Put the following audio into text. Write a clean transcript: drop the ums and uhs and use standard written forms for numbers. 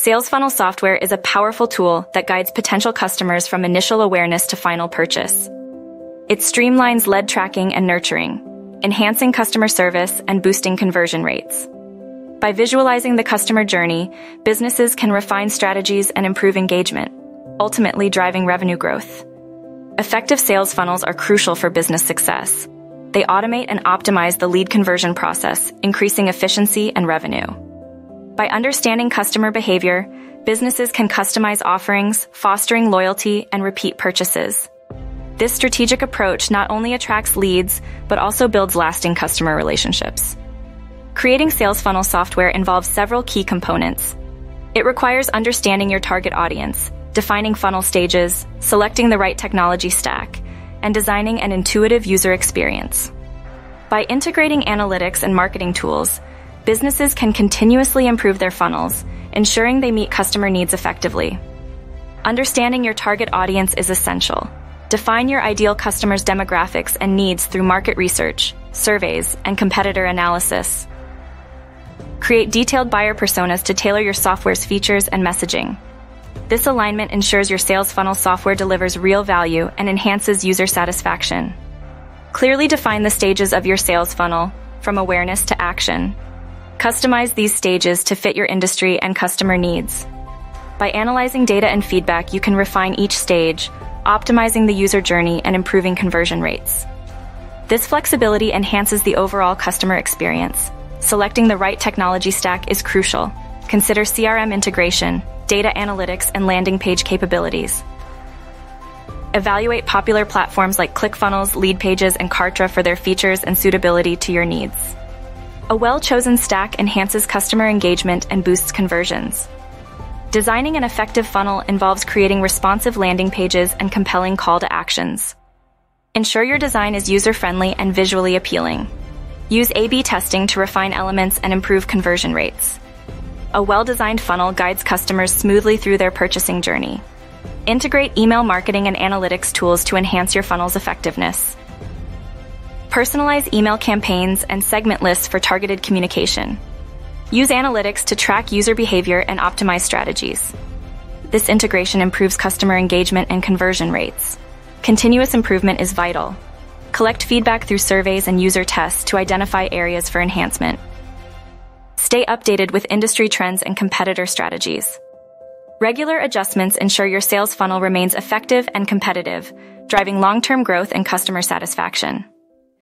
Sales funnel software is a powerful tool that guides potential customers from initial awareness to final purchase. It streamlines lead tracking and nurturing, enhancing customer service and boosting conversion rates. By visualizing the customer journey, businesses can refine strategies and improve engagement, ultimately driving revenue growth. Effective sales funnels are crucial for business success. They automate and optimize the lead conversion process, increasing efficiency and revenue. By understanding customer behavior, businesses can customize offerings, fostering loyalty and repeat purchases. This strategic approach not only attracts leads, but also builds lasting customer relationships. Creating sales funnel software involves several key components. It requires understanding your target audience, defining funnel stages, selecting the right technology stack, and designing an intuitive user experience. By integrating analytics and marketing tools, businesses can continuously improve their funnels, ensuring they meet customer needs effectively. Understanding your target audience is essential. Define your ideal customers' demographics and needs through market research, surveys, and competitor analysis. Create detailed buyer personas to tailor your software's features and messaging. This alignment ensures your sales funnel software delivers real value and enhances user satisfaction. Clearly define the stages of your sales funnel, from awareness to action. Customize these stages to fit your industry and customer needs. By analyzing data and feedback, you can refine each stage, optimizing the user journey and improving conversion rates. This flexibility enhances the overall customer experience. Selecting the right technology stack is crucial. Consider CRM integration, data analytics, and landing page capabilities. Evaluate popular platforms like ClickFunnels, Leadpages, and Kartra for their features and suitability to your needs. A well-chosen stack enhances customer engagement and boosts conversions. Designing an effective funnel involves creating responsive landing pages and compelling call to actions. Ensure your design is user-friendly and visually appealing. Use A/B testing to refine elements and improve conversion rates. A well-designed funnel guides customers smoothly through their purchasing journey. Integrate email marketing and analytics tools to enhance your funnel's effectiveness. Personalize email campaigns and segment lists for targeted communication. Use analytics to track user behavior and optimize strategies. This integration improves customer engagement and conversion rates. Continuous improvement is vital. Collect feedback through surveys and user tests to identify areas for enhancement. Stay updated with industry trends and competitor strategies. Regular adjustments ensure your sales funnel remains effective and competitive, driving long-term growth and customer satisfaction.